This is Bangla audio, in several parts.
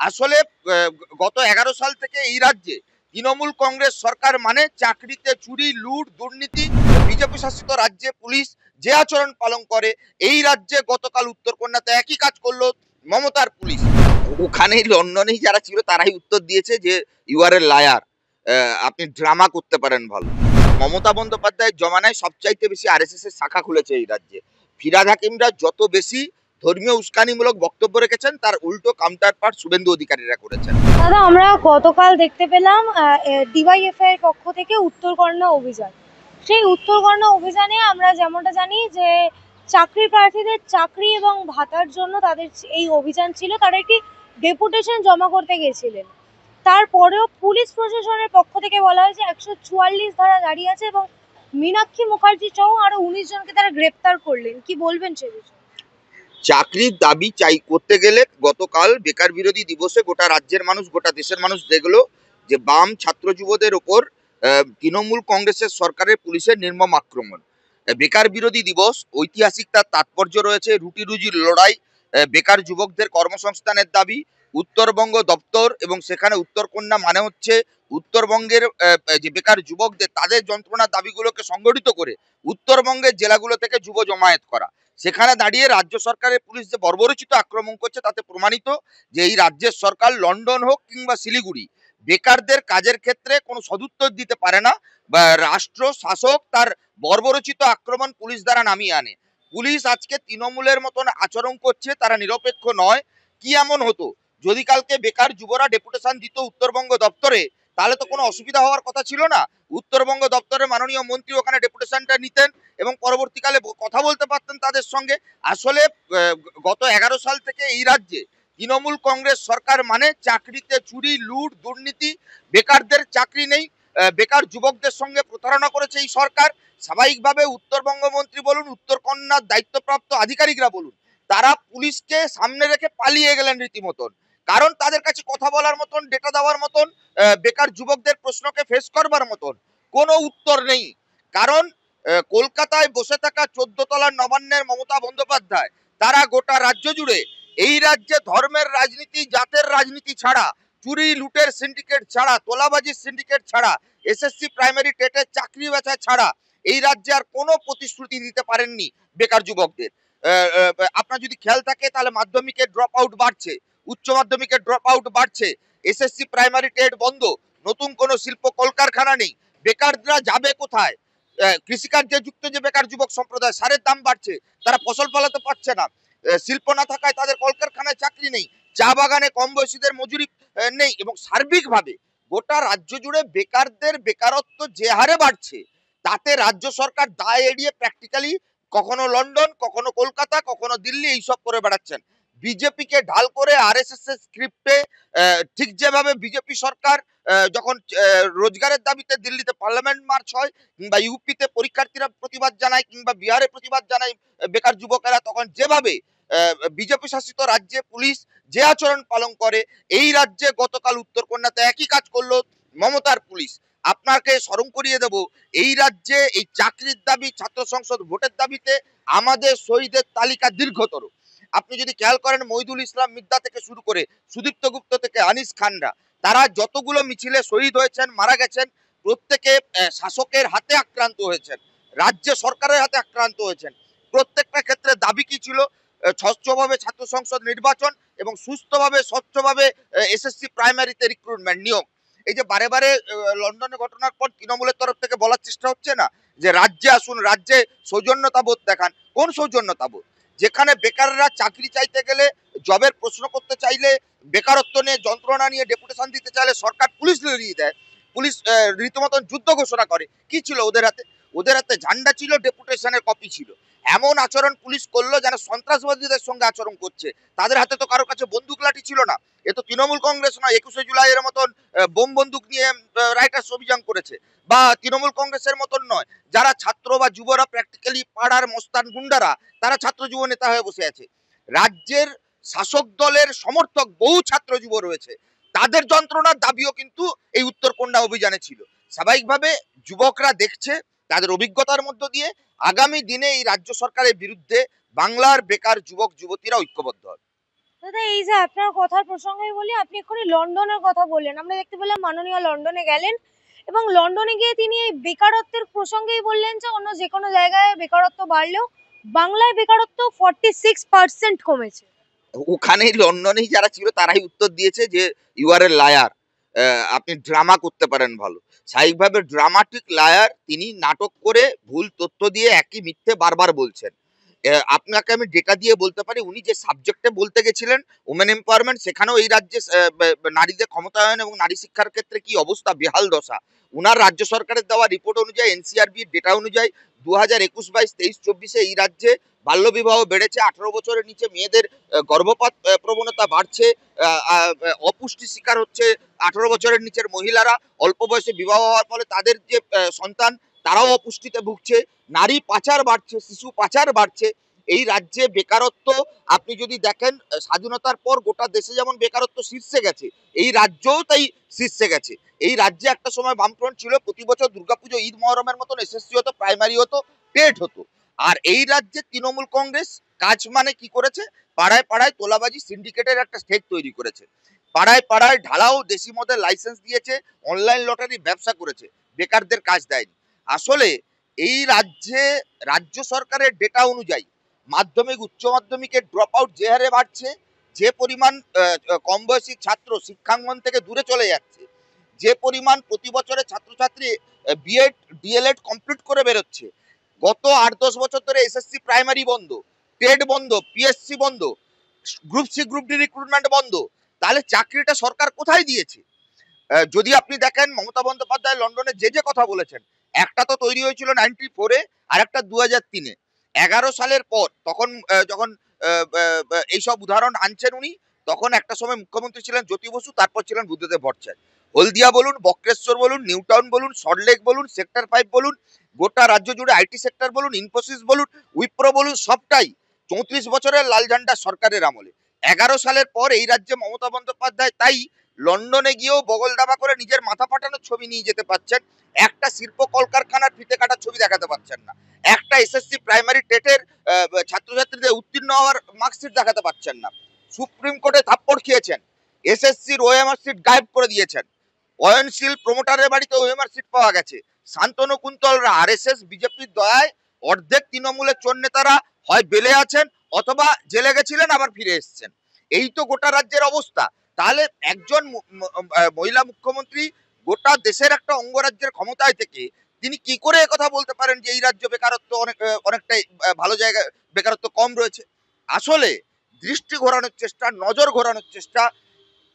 আসলে গত 11 সাল থেকে এই রাজ্যে তৃণমূল কংগ্রেস সরকার মানে চাকরিতে চুরি, লুট, দুর্নীতি। বিজেপি শাসিত রাজ্যে পুলিশ যে আচরণ পালন করে, এই রাজ্যে গতকাল উত্তরকন্যাতে একই কাজ করলো মমতার পুলিশ। ওখানেই লন্ডনেই যারা ছিল তারাই উত্তর দিয়েছে যে ইউ আর এ লায়ার, আপনি ড্রামা করতে পারেন ভালো। মমতা বন্দ্যোপাধ্যায়ের জমানায় সবচাইতে বেশি আরএসএস এর শাখা খুলেছে এই রাজ্যে। ফিরহাদ হাকিমরা যত বেশি ধর্মীয় উস্কানিমূলক বক্তব্য রেখেছেন, তার উল্টো কাউন্টার পার্ট শুভেন্দু অধিকারীরা করেছেন। দাদা, আমরা গতকাল দেখতে পেলাম ডিওয়াইএফআই এর পক্ষ থেকে উত্তরকন্যা অভিযান। সেই উত্তরকন্যা অভিযানে আমরা যেমনটা জানি যে চাকরি প্রার্থীদের চাকরি এবং ভাতার জন্য তাদের এই অভিযান ছিল, তারা একটি ডেপুটেশন জমা করতে গেছিলেন। তারপরেও পুলিশ প্রশাসনের পক্ষ থেকে বলা হয়েছে 144 ধারা জারি আছে এবং মীনাক্ষী মুখার্জি সহ আরো 19 জনকে তারা গ্রেপ্তার করলেন। কি বলবেন সে বিষয়ে? চাকরির দাবি চাই করতে গেলে গতকাল বেকার বিরোধী দিবসে গোটা রাজ্যের মানুষ, গোটা দেশের মানুষ দেখলো যে বাম ছাত্র যুবদের ওপর তৃণমূল কংগ্রেসের সরকারের পুলিশের নির্মম আক্রমণ। বেকার বিরোধী দিবস ঐতিহাসিক, তার তাৎপর্য রয়েছে। রুটি রুজির লড়াই, বেকার যুবকদের কর্মসংস্থানের দাবি, উত্তরবঙ্গ দপ্তর এবং সেখানে উত্তরকন্যা মানে হচ্ছে উত্তরবঙ্গের যে বেকার যুবকদের তাদের যন্ত্রণার দাবিগুলোকে সংগঠিত করে উত্তরবঙ্গের জেলাগুলো থেকে যুব জমায়েত করা। সেখানে দাঁড়িয়ে রাজ্য সরকারের পুলিশ যে বর্বরোচিত আক্রমণ করছে তাতে প্রমাণিত যে এই রাজ্যের সরকার, লন্ডন হোক কিংবা শিলিগুড়ি, বেকারদের কাজের ক্ষেত্রে কোনো সদুত্তর দিতে পারে না, বা রাষ্ট্র শাসক তার বর্বরোচিত আক্রমণ পুলিশ দ্বারা নামিয়ে আনে। পুলিশ আজকে তৃণমূলের মতন আচরণ করছে, তারা নিরপেক্ষ নয়। কি এমন হতো যদি কালকে বেকার যুবরা ডেপুটেশন দিত উত্তরবঙ্গ দপ্তরে, তাহলে তো কোনো অসুবিধা হওয়ার কথা ছিল না। উত্তরবঙ্গ দপ্তরের মাননীয় মন্ত্রী ওখানে ডেপুটেশনটা নিতেন এবং পরবর্তীকালে কথা বলতে পারতেন তাদের সঙ্গে। আসলে গত 11 সাল থেকে এই রাজ্যে তৃণমূল কংগ্রেস সরকার মানে চাকরিতে চুরি, লুট, দুর্নীতি। বেকারদের চাকরি নেই, বেকার যুবকদের সঙ্গে প্রতারণা করেছে এই সরকার। স্বাভাবিকভাবে উত্তরবঙ্গ মন্ত্রী বলুন, উত্তরকন্যার দায়িত্বপ্রাপ্ত আধিকারিকরা বলুন, তারা পুলিশকে সামনে রেখে পালিয়ে গেলেন রীতিমতন। কারণ তাদের কাছে কথা বলার মতন, ডেটা দেওয়ার মতন, বেকার যুবকদের প্রশ্নকে ফেস করবার মতন কোনো উত্তর নেই। কারণ কলকাতায় বসে থাকা 14 তলার নবান্নের মমতা বন্দ্যোপাধ্যায় তারা গোটা রাজ্য জুড়ে এই রাজ্যে ধর্মের রাজনীতি, জাতের রাজনীতি ছাড়া, চুরি লুটের সিন্ডিকেট ছাড়া, তোলাবাজির সিন্ডিকেট ছাড়া, এসএসসি প্রাইমারি টেটের চাকরি বেচা ছাড়া এই রাজ্যে আর কোনো প্রতিশ্রুতি দিতে পারেননি বেকার যুবকদের। আপনার যদি খেয়াল থাকে তাহলে মাধ্যমিকের ড্রপ আউট বাড়ছে, উচ্চ মাধ্যমিকের ড্রপ আউট বাড়ছে, এসএসসি প্রাইমারি টেট বন্ধ, নতুন কোনো শিল্প কলকারখানা নেই। বেকাররা যাবে কোথায়? কৃষিকার্যে যুক্ত যে বেকার যুবক সম্প্রদায়, সারের দাম বাড়ছে, তারা ফসল ফলাতে পারছে না। শিল্প না থাকায় তাদের কলকারখানায় চাকরি নেই, চা বাগানে কম বয়সীদের মজুরি নেই, এবং সার্বিকভাবে গোটা রাজ্য জুড়ে বেকারদের বেকারত্ব যে হারে বাড়ছে, তাতে রাজ্য সরকার দায় এড়িয়ে প্র্যাকটিক্যালি কখনো লন্ডন, কখনো কলকাতা, কখনো দিল্লি এইসব করে বেড়াচ্ছেন। বিজেপিকে ঢাল করে আরএসএস এর স্ক্রিপ্টে, ঠিক যেভাবে বিজেপি সরকার যখন রোজগারের দাবিতে দিল্লিতে পার্লামেন্ট মার্চ হয়, কিংবা ইউপিতে পরীক্ষার্থীরা প্রতিবাদ জানায়, কিংবা বিহারে প্রতিবাদ জানায় বেকার যুবকেরা, তখন যেভাবে বিজেপি শাসিত রাজ্যে পুলিশ যে আচরণ পালন করে, এই রাজ্যে গতকাল উত্তরকন্যাতে একই কাজ করলো মমতার পুলিশ। আপনাকে স্মরণ করিয়ে দেব, এই রাজ্যে এই চাকরির দাবি, ছাত্র সংসদ ভোটের দাবিতে আমাদের শহীদের তালিকা দীর্ঘতর। আপনি যদি খেয়াল করেন, মহিদুল ইসলাম মিদ্যা থেকে শুরু করে সুদীপ্ত গুপ্ত থেকে আনিস খানরা, তারা যতগুলো মিছিলে শহীদ হয়েছেন, মারা গেছেন, প্রত্যেকে শাসকের হাতে আক্রান্ত হয়েছেন, রাজ্য সরকারের হাতে আক্রান্ত হয়েছেন। প্রত্যেকটা ক্ষেত্রে দাবি কি ছিল? স্বচ্ছভাবে ছাত্র সংসদ নির্বাচন এবং সুস্থভাবে, স্বচ্ছভাবে এসএসসি প্রাইমারিতে রিক্রুটমেন্ট নিয়োগ। এই যে বারে বারে লন্ডনে ঘটনার পর তৃণমূলের তরফ থেকে বলার চেষ্টা হচ্ছে না যে রাজ্যে আসুন, রাজ্যে সৌজন্যতা বোধ দেখান। কোন সৌজন্যতা বোধ? যেখানে বেকাররা চাকরি চাইতে গেলে, জবের প্রশ্ন করতে চাইলে, বেকারত্ব নিয়ে যন্ত্রণা নিয়ে ডেপুটেশন দিতে চাইলে সরকার পুলিশ লড়িয়ে দেয়, পুলিশ রীতিমতন যুদ্ধ ঘোষণা করে। কি ছিল ওদের হাতে? ওদের হাতে ঝান্ডা ছিল, ডেপুটেশনের কপি ছিল। এমন আচরণ পুলিশ করলো যেন সন্ত্রাসবাদীদের সঙ্গে আচরণ করছে। তাদের হাতে তো কারোর কাছে বন্দুক লাঠি ছিল না। এ তো তৃণমূল কংগ্রেস নয় 21শে জুলাইয়ের মতন বোম বন্দুক নিয়ে রাইটার্স অভিযান করেছে, বা তৃণমূল কংগ্রেসের মতন নয় যারা ছাত্র বা যুবরা প্র্যাকটিক্যালি পাড়ার মস্তান গুন্ডারা, তারা ছাত্র যুব নেতা হয়ে বসে আছে। রাজ্যের শাসক দলের সমর্থক বহু ছাত্র যুব রয়েছে, তাদের যন্ত্রণার দাবিও কিন্তু এই উত্তরকন্যা অভিযানে ছিল। স্বাভাবিকভাবে যুবকরা দেখছে, তাদের অভিজ্ঞতার মধ্য দিয়ে আগামী দিনে এই রাজ্য সরকারের বিরুদ্ধে বাংলার বেকার যুবক যুবতীরা ঐক্যবদ্ধ হবে। দাদা, এই যে আপনার কথার প্রসঙ্গে বলি, আপনি এক্ষুনি লন্ডনের কথা বললেন। আমরা দেখতে পেলাম মাননীয় লন্ডনে গেলেন এবং লন্ডনে গিয়ে তিনি এই বেকারত্বের প্রসঙ্গেই বললেন যে অন্য যে কোনো জায়গায় বেকারত্ব বাড়লেও বাংলায় বেকারত্ব 46% কমেছে। ওখানেই লন্ডনেই যারা ছিল তারাই উত্তর দিয়েছে যে ইউ আর এ লায়ার, আপনি ড্রামা করতে পারেন ভালো। স্বাভাবিকভাবে ড্রামাটিক লায়ার, তিনি নাটক করে ভুল তথ্য দিয়ে একই মিথ্যে বারবার বলছেন। আপনাকে আমি ডেটা দিয়ে বলতে পারি, উনি যে সাবজেক্টে বলতে গেছিলেন ওমেন এম্পাওয়ারমেন্ট, সেখানেও এই রাজ্যে নারীদের ক্ষমতায়ন এবং নারী শিক্ষার ক্ষেত্রে কি অবস্থা, বেহাল দশা। উনার রাজ্য সরকারের দেওয়া রিপোর্ট অনুযায়ী, এনসিআরবি ডেটা অনুযায়ী 2021-22, 23-24 এই রাজ্যে বাল্যবিবাহ বেড়েছে, 18 বছরের নিচে মেয়েদের গর্ভপাত প্রবণতা বাড়ছে, অপুষ্টির শিকার হচ্ছে 18 বছরের নিচের মহিলারা। অল্প বয়সে বিবাহ হওয়ার ফলে তাদের যে সন্তান, তারাও অপুষ্টিতে ভুগছে। নারী পাচার বাড়ছে, শিশু পাচার বাড়ছে। এই রাজ্যে বেকারত্ব আপনি যদি দেখেন, স্বাধীনতার পর গোটা দেশে যেমন বেকারত্ব শীর্ষে গেছে, এই রাজ্যও তাই শীর্ষে গেছে। এই রাজ্যে একটা সময় বামফ্রন্ট ছিল, প্রতি বছর দুর্গাপুজো, ঈদ, মহরমের মতন এসএসসি হতো, প্রাইমারি হতো, টেট হতো। আর এই রাজ্যে তৃণমূল কংগ্রেস কাজ মানে কি করেছে, পাড়ায় পাড়ায় তোলাবাজি সিন্ডিকেটের একটা স্টেট তৈরি করেছে, পাড়ায় পাড়ায় ঢালাও দেশি মদের লাইসেন্স দিয়েছে, অনলাইন লটারি ব্যবসা করেছে, বেকারদের কাজ দেয়নি। আসলে এই রাজ্যে রাজ্য সরকারের ডেটা অনুযায়ী মাধ্যমিক উচ্চ মাধ্যমিকের ড্রপ আউট যে হারে বাড়ছে, যে পরিমাণ কম বয়সী ছাত্র শিক্ষাঙ্গন থেকে দূরে চলে যাচ্ছে, যে পরিমাণ প্রতি বছরে ছাত্রছাত্রী বিএড ডিএলএড কমপ্লিট করে বেরোচ্ছে, গত 8-10 বছর ধরে এসএসসি প্রাইমারি বন্ধ, টেট বন্ধ, পিএসসি বন্ধ, group C group D recruitment বন্ধ, তাহলে চাকরিটা সরকার কোথায় দিয়েছে? যদি আপনি দেখেন মমতা বন্দ্যোপাধ্যায় লন্ডনে যে যে কথা বলেছেন, একটা তো তৈরি হয়েছিল 94-এ, আর একটা 2003-এ। 11 সালের পর তখন যখন এইসব উদাহরণ আনছেন উনি, তখন একটা সময় মুখ্যমন্ত্রী ছিলেন জ্যোতি বসু, তারপর ছিলেন বুদ্ধদেব ভট্টাচার্য। হলদিয়া বলুন, বক্রেশ্বর বলুন, নিউটাউন বলুন, সল্টলেক বলুন, সেক্টর 5 বলুন, গোটা রাজ্য জুড়ে আইটি সেক্টর বলুন, ইনফোসিস বলুন, উইপ্রো বলুন, সবটাই 34 বছরের লাল ঝান্ডা সরকারের আমলে। 11 সালের পর এই রাজ্যে মমতা বন্দ্যোপাধ্যায় তাই লন্ডনে গিয়েও বগল দাবা করে নিজের মাথা ফাটানোর ছবি নিয়ে যেতে পারছেন, একটা শিল্প কলকারখানার ফিতে কাটার ছবি দেখাতে পারছেন না, একটা এসএসসি প্রাইমারি টেটের ছাত্রছাত্রীদের উত্তীর্ণ হওয়ার মার্কশিট দেখাতে পারছেন না। সুপ্রিম কোর্টে থাপ্পড় খেয়েছেন, এসএসসির ওএমআর সিট গায়েব করে দিয়েছেন, অয়নশীল প্রমোটারের বাড়িতে ওএমআর সিট পাওয়া গেছে। শান্তনু কুন্তলরা আরএসএস বিজেপির দয়ায় অর্ধেক তৃণমূলের চোর নেতারা হয় বেলে আছেন অথবা জেলে গেছিলেন, আবার ফিরে এসেছেন। এই তো গোটা রাজ্যের অবস্থা। তাহলে একজন মহিলা মুখ্যমন্ত্রী গোটা দেশের একটা অঙ্গরাজ্যের ক্ষমতায় থেকে তিনি কি করে কথা বলতে পারেন যে এই রাজ্য বেকারত্ব অনেকটাই ভালো জায়গায় বেকারত্ব কম রয়েছে? আসলে দৃষ্টি ঘোরানোর চেষ্টা, নজর ঘোরানোর চেষ্টা।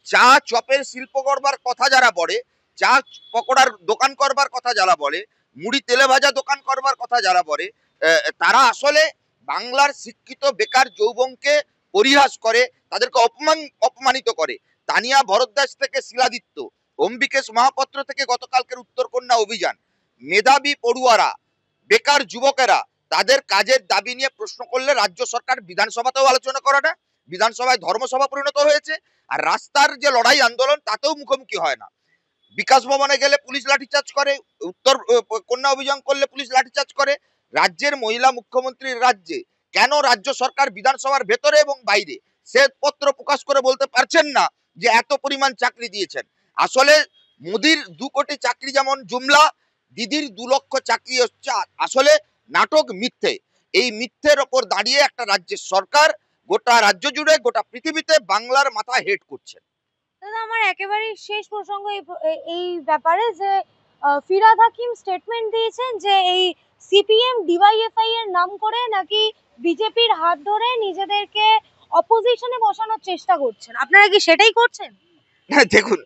চা চপের শিল্প করবার কথা যারা বলে, চা পকোড়ার দোকান করবার কথা যারা বলে, মুড়ি তেলে ভাজা দোকান করবার কথা যারা বলে, তারা আসলে বাংলার শিক্ষিত বেকার যৌবনকে পরিহাস করে, তাদেরকে অপমানিত করে। তানিয়া ভরদ্বাজ থেকে শিলাদিত্য, অম্বিকেশ মহাপাত্র থেকে গতকালকের উত্তরকন্যা অভিযান, মেধাবী পড়ুয়ারা, বেকার যুবকেরা তাদের কাজের দাবি নিয়ে প্রশ্ন করলে রাজ্য সরকার বিধানসভাতেও আলোচনা করে না, বিধানসভায় ধর্মসভা পরিণত হয়েছে, আর রাস্তার যে লড়াই আন্দোলন তাতেও মুখোমুখি হয় না। বিকাশ ভবনে গেলে পুলিশ লাঠিচার্জ করে, উত্তর কন্যা অভিযান করলে পুলিশ লাঠিচার্জ করে। রাজ্যের মহিলা মুখ্যমন্ত্রীর রাজ্যে কেন রাজ্য সরকার বিধানসভার ভেতরে এবং বাইরে শ্বেতপত্র প্রকাশ করে বলতে পারছেন না যে এত পরিমাণ চাকরি দিয়েছেন? আসলে মোদির 2 কোটি চাকরি যেমন জুমলা, দিদির 2 লক্ষ চাকরি হচ্ছে আসলে নাটক, মিথ্যে। এই মিথ্যের ওপর দাঁড়িয়ে একটা রাজ্যের সরকার গোটা রাজ্য জুড়ে, গোটা পৃথিবীতে বাংলার মাথা হেড করছে। দাদা, আমার একেবারে শেষ প্রসঙ্গ এই ব্যাপারে যে ফিরহাদ হাকিম স্টেটমেন্ট দিয়েছেন যে এই সিপিএম ডিওয়াইএফআই এর নাম করে নাকি বিজেপির হাত ধরে নিজেদেরকে অপোজিশনে বসানোর চেষ্টা করছেন। আপনারা কি সেটাই করছেন? হ্যাঁ, দেখুন,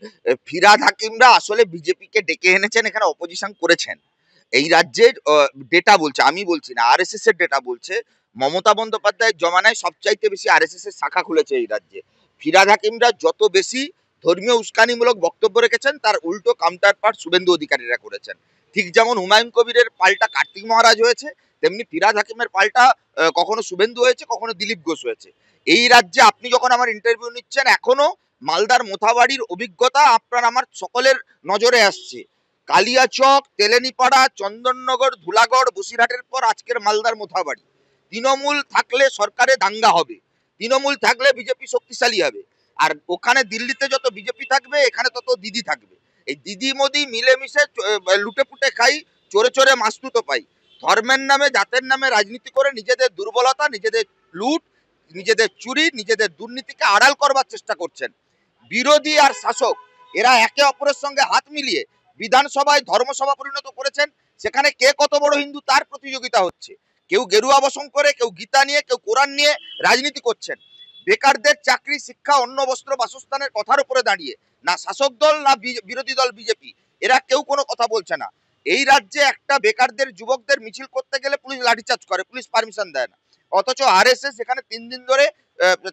ফিরহাদ হাকিমরা আসলে বিজেপিকে ডেকে এনেছেন, এখানে অপোজিশন করেছেন। এই রাজ্যের ডেটা বলছে, আমি বলছি না, আরএসএস এর ডেটা বলছে মমতা বন্দ্যোপাধ্যায়ের জমানায় সবচাইতে বেশি আরএসএস এর শাখা খুলেছে এই রাজ্যে। ফিরহাদ হাকিমরা যত বেশি ধর্মীয় উস্কানিমূলক বক্তব্য রেখেছেন, তার উল্টো কাউন্টার পার্ট শুভেন্দু অধিকারীরা করেছেন। ঠিক যেমন হুমায়ুন কবিরের পাল্টা কার্তিক মহারাজ হয়েছে, তেমনি ফিরহাদ হাকিমের পাল্টা কখনো শুভেন্দু হয়েছে, কখনো দিলীপ ঘোষ হয়েছে। এই রাজ্যে আপনি যখন আমার ইন্টারভিউ নিচ্ছেন, এখনো মালদার মোথাবাড়ির অভিজ্ঞতা আপনার আমার সকলের নজরে আসছে। কালিয়াচক, তেলেনীপাড়া, চন্দননগর, ধুলাগড়, বসিরহাটের পর আজকের মালদার মোথাবাড়ি। তৃণমূল থাকলে সরকারে দাঙ্গা হবে, তৃণমূল থাকলে বিজেপি শক্তিশালী হবে। আর ওখানে দিল্লিতে যত বিজেপি থাকবে এখানে তত দিদি থাকবে। এই দিদি মোদি মিলেমিশে লুটে পুটে খাই, চোরে চোরে মাস্তুতো পাই। ধর্মের নামে জাতের নামে রাজনীতি করে নিজেদের দুর্বলতা, নিজেদের লুট, নিজেদের চুরি, নিজেদের দুর্নীতিকে আড়াল করবার চেষ্টা করছেন। বিরোধী আর শাসক এরা একে অপরের সঙ্গে হাত মিলিয়ে বিধানসভায় ধর্মসভা পরিণত করেছেন। সেখানে কে কত বড় হিন্দু তার প্রতিযোগিতা হচ্ছে। কেউ গেরুয়া বসন করে, কেউ গীতা নিয়ে, কেউ কোরআন নিয়ে রাজনীতি করছেন। বেকারদের চাকরি, শিক্ষা, অন্ন, বস্ত্র, বাসস্থানের কথার উপরে দাঁড়িয়ে না শাসক দল না বিরোধী দল বিজেপি এরা কেউ কোনো কথা বলছে না। এই রাজ্যে একটা বেকারদের যুবকদের মিছিল করতে গেলে পুলিশ লাঠিচার্জ করে, পুলিশ পারমিশন দেয় না। অথচ আরএসএস এখানে 3 দিন ধরে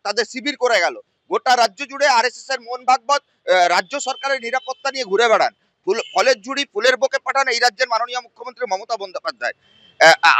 তাদের শিবির করে গেল। গোটা রাজ্য জুড়ে আরএসএস এর মোহন ভাগবত রাজ্য সরকারের নিরাপত্তা নিয়ে ঘুরে বেড়ান। ফলের ঝুড়ি ফুলের বকে পাঠান এই রাজ্যের মাননীয় মুখ্যমন্ত্রী মমতা বন্দ্যোপাধ্যায়।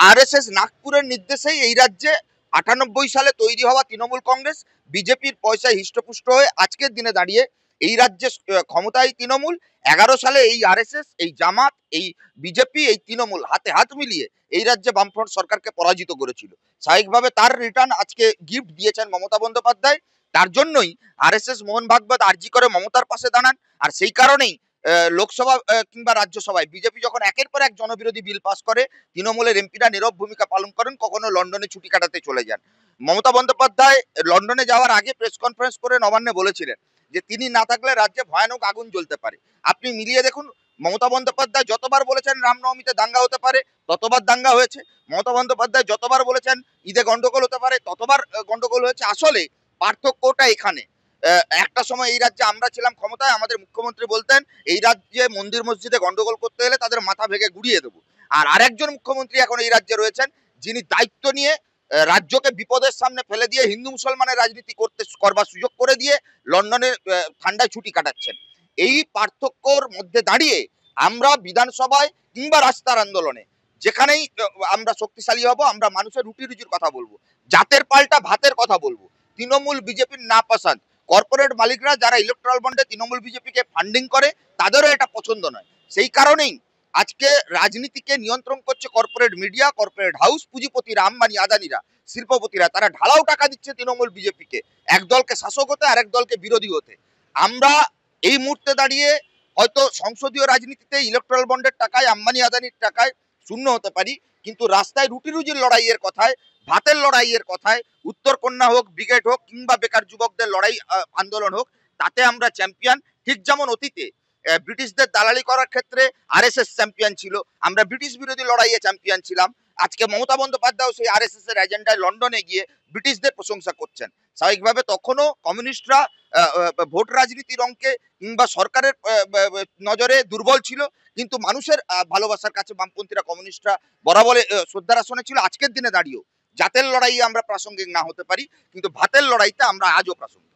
আরএসএস নাগপুরের নির্দেশেই এই রাজ্যে 98 সালে তৈরি হওয়া তৃণমূল কংগ্রেস বিজেপির পয়সায় হিষ্টপুষ্ট হয়ে আজকের দিনে দাঁড়িয়ে এই রাজ্যে ক্ষমতায় তৃণমূল। 11 সালে এই আরএসএস, এই জামাত, এই বিজেপি, এই তৃণমূল হাতে হাত মিলিয়ে এই রাজ্যে বামফ্রন্ট সরকারকে পরাজিত করেছিল। স্বাভাবিকভাবে তার রিটার্ন আজকে গিফট দিয়েছেন মমতা বন্দ্যোপাধ্যায়। তার জন্যই আরএসএস মোহন ভাগবত আর্জি করে মমতার পাশে দাঁড়ান। আর সেই কারণেই লোকসভা কিংবা রাজ্যসভায় বিজেপি যখন একের পর এক জনবিরোধী বিল পাস করে, তৃণমূলের এমপিরা নীরব ভূমিকা পালন করেন, কখনো লন্ডনে ছুটি কাটাতে চলে যান। মমতা বন্দ্যোপাধ্যায় লন্ডনে যাওয়ার আগে প্রেস কনফারেন্স করে নবান্নে বলেছিলেন যে তিনি না থাকলে রাজ্যে ভয়ানক আগুন জ্বলতে পারে। আপনি মিলিয়ে দেখুন, মমতা বন্দ্যোপাধ্যায় যতবার বলেছেন রামনবমীতে দাঙ্গা হতে পারে ততবার দাঙ্গা হয়েছে। মমতা বন্দ্যোপাধ্যায় যতবার বলেছেন ঈদে গন্ডগোল হতে পারে ততবার গন্ডগোল হয়েছে। আসলে পার্থক্যটা এখানে। একটা সময় এই রাজ্যে আমরা ছিলাম ক্ষমতায়, আমাদের মুখ্যমন্ত্রী বলতেন এই রাজ্যে মন্দির মসজিদে গন্ডগোল করতে গেলে তাদের মাথা ভেঙে গুড়িয়ে দেবো। আর আরেকজন মুখ্যমন্ত্রী এখন এই রাজ্যে রয়েছেন যিনি দায়িত্ব নিয়ে রাজ্যকে বিপদের সামনে ফেলে দিয়ে হিন্দু মুসলমানের রাজনীতি করবার সুযোগ করে দিয়ে লন্ডনের ঠান্ডায় ছুটি কাটাচ্ছেন। এই পার্থক্যর মধ্যে দাঁড়িয়ে আমরা বিধানসভায় কিংবা রাস্তার আন্দোলনে যেখানেই আমরা শক্তিশালী হব, আমরা মানুষের রুটি রুজির কথা বলবো, জাতের পাল্টা ভাতের কথা বলবো। তৃণমূল বিজেপির না পছন্দ, কর্পোরেট মালিকরা যারা ইলেকট্রাল বন্ডে তৃণমূল বিজেপিকে ফান্ডিং করে তাদেরও এটা পছন্দ নয়। সেই কারণেই আজকে রাজনীতিকে নিয়ন্ত্রণ করছে কর্পোরেট মিডিয়া, কর্পোরেট হাউস, পুঁজিপতিরা, আম্বানি আদানিরা, শিল্পপতিরা। তারা ঢালাও টাকা দিচ্ছে তৃণমূল বিজেপিকে, এক দলকে শাসক হতে আর এক দলকে বিরোধী হতে। আমরা এই মুহূর্তে দাঁড়িয়ে হয়তো সংসদীয় রাজনীতিতে ইলেকট্রাল বন্ডের টাকায়, আম্বানি আদানির টাকায় শূন্য হতে পারি, কিন্তু রাস্তায় রুটি রুজির লড়াইয়ের কথায়, ভাতের লড়াইয়ের কথায়, উত্তরকন্যা হোক, ব্রিগেড হোক কিংবা বেকার যুবকদের লড়াই আন্দোলন হোক, তাতে আমরা চ্যাম্পিয়ন। ঠিক যেমন অতীতে ব্রিটিশদের দালালি করার ক্ষেত্রে আরএসএস চ্যাম্পিয়ন ছিল, আমরা ব্রিটিশ বিরোধী লড়াইয়ে চ্যাম্পিয়ন ছিলাম। আজকে মমতা বন্দ্যোপাধ্যায় সেই আরএসএস এর এজেন্ডায় লন্ডনে গিয়ে ব্রিটিশদের প্রশংসা করছেন। স্বাভাবিকভাবে তখনও কমিউনিস্টরা ভোট রাজনীতির অঙ্কে কিংবা সরকারের নজরে দুর্বল ছিল, কিন্তু মানুষের ভালোবাসার কাছে বামপন্থীরা, কমিউনিস্টরা বরাবর শ্রদ্ধার আসনে ছিল। আজকের দিনে দাঁড়িয়েও জাতের লড়াইয়ে আমরা প্রাসঙ্গিক না হতে পারি, কিন্তু ভাতের লড়াইতে আমরা আজও প্রাসঙ্গিক।